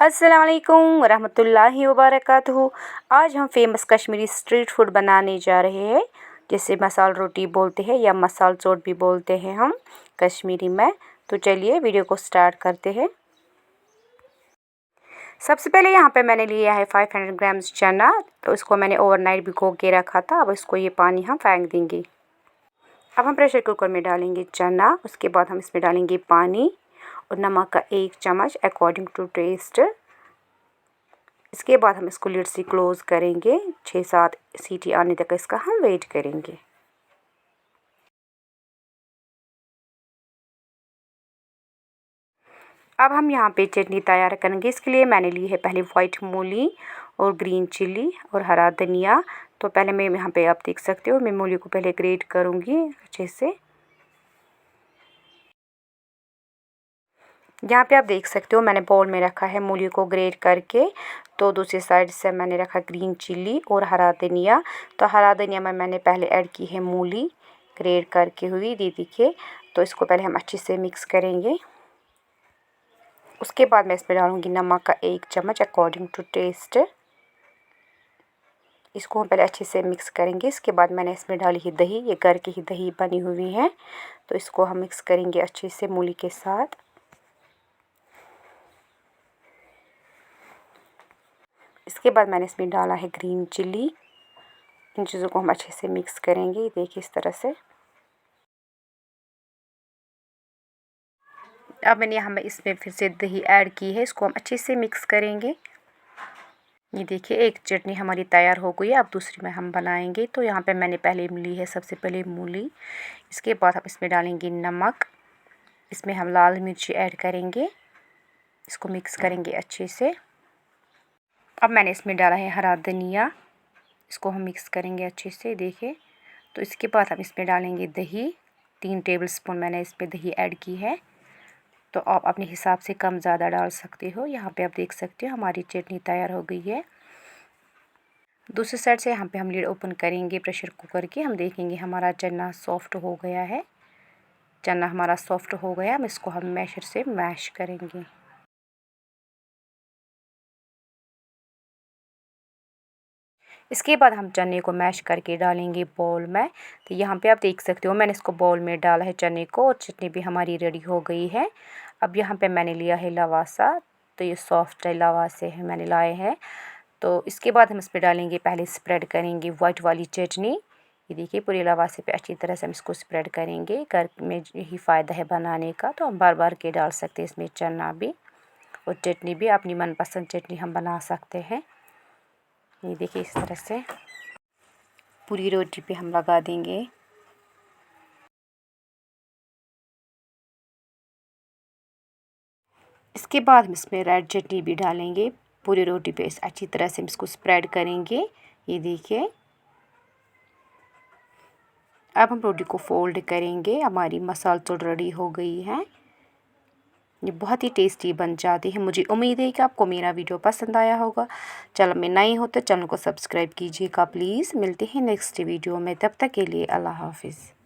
अस्सलाम वालेकुम रहमतुल्लाहि व बरकातुहू। आज हम फेमस कश्मीरी स्ट्रीट फूड बनाने जा रहे हैं, जिसे मसाल रोटी बोलते हैं या मसाल चोट भी बोलते हैं हम कश्मीरी में। तो चलिए वीडियो को स्टार्ट करते हैं। सबसे पहले यहाँ पे मैंने लिया है 500 ग्राम्स चना। तो इसको मैंने ओवरनाइट भिगो के रखा था। अब इसको ये पानी हम फेंक देंगे। अब हम प्रेशर कुकर में डालेंगे चना। उसके बाद हम इसमें डालेंगे पानी और नमक का 1 चम्मच अकॉर्डिंग टू टेस्ट। इसके बाद हम इसको लिड से क्लोज़ करेंगे। 6-7 सीटी आने तक इसका हम वेट करेंगे। अब हम यहाँ पे चटनी तैयार करेंगे। इसके लिए मैंने ली है पहले वाइट मूली और ग्रीन चिल्ली और हरा धनिया। तो पहले मैं यहाँ पे आप देख सकते हो, मैं मूली को पहले ग्रेट करूँगी अच्छे से। यहाँ पे आप देख सकते हो मैंने बाउल में रखा है मूली को ग्रेट करके। तो दूसरी साइड से मैंने रखा ग्रीन चिल्ली और हरा धनिया। तो हरा धनिया में मैंने पहले ऐड की है मूली ग्रेट करके हुई दीदी के। तो इसको पहले हम अच्छे से मिक्स करेंगे। उसके बाद मैं इसमें डालूँगी नमक का 1 चम्मच अकॉर्डिंग टू टेस्ट। इसको हम पहले अच्छे से मिक्स करेंगे। इसके बाद मैंने इसमें डाली है दही। ये घर की ही दही बनी हुई है। तो इसको हम मिक्स करेंगे अच्छे से मूली के साथ। इसके बाद मैंने इसमें डाला है ग्रीन चिल्ली। इन चीज़ों को हम अच्छे से मिक्स करेंगे। देखिए इस तरह से। अब मैंने यहाँ में इसमें फिर से दही ऐड की है। इसको हम अच्छे से मिक्स करेंगे। ये देखिए एक चटनी हमारी तैयार हो गई है। अब दूसरी में हम बनाएंगे। तो यहाँ पे मैंने पहले ली है सबसे पहले मूली। इसके बाद हम इसमें डालेंगे नमक। इसमें हम लाल मिर्ची ऐड करेंगे। इसको मिक्स करेंगे अच्छे से। अब मैंने इसमें डाला है हरा धनिया। इसको हम मिक्स करेंगे अच्छे से। देखिए तो इसके बाद हम इसमें डालेंगे दही। 3 टेबलस्पून मैंने इसमें दही ऐड की है। तो आप अपने हिसाब से कम ज़्यादा डाल सकते हो। यहाँ पे आप देख सकते हो हमारी चटनी तैयार हो गई है। दूसरी साइड से यहाँ पे हम लिड ओपन करेंगे प्रेशर कुकर की। हम देखेंगे हमारा चना सॉफ्ट हो गया है। चना हमारा सॉफ्ट हो गया। हम इसको हम मैशर से मैश करेंगे। इसके बाद हम चने को मैश करके डालेंगे बाउल में। तो यहाँ पे आप देख सकते हो मैंने इसको बाउल में डाला है चने को और चटनी भी हमारी रेडी हो गई है। अब यहाँ पे मैंने लिया है लवासा। तो ये सॉफ्ट लवासे है मैंने लाए हैं। तो इसके बाद हम इसमें डालेंगे, पहले स्प्रेड करेंगे वाइट वाली चटनी। ये देखिए पूरे लवासे पे अच्छी तरह से हम इसको स्प्रेड करेंगे। घर में यही फ़ायदा है बनाने का। तो हम बार बार के डाल सकते हैं इसमें चना भी और चटनी भी। अपनी मनपसंद चटनी हम बना सकते हैं। ये देखिए इस तरह से पूरी रोटी पे हम लगा देंगे। इसके बाद हम इसमें रेड चटनी भी डालेंगे पूरी रोटी पे। अच्छी तरह से हम इसको स्प्रेड करेंगे। ये देखिए अब हम रोटी को फोल्ड करेंगे। हमारी मसाला चोट रेडी हो गई है। ये बहुत ही टेस्टी बन जाती है। मुझे उम्मीद है कि आपको मेरा वीडियो पसंद आया होगा। चैनल में नए हो तो चैनल को सब्सक्राइब कीजिएगा प्लीज़। मिलते हैं नेक्स्ट वीडियो में। तब तक के लिए अल्लाह हाफिज़।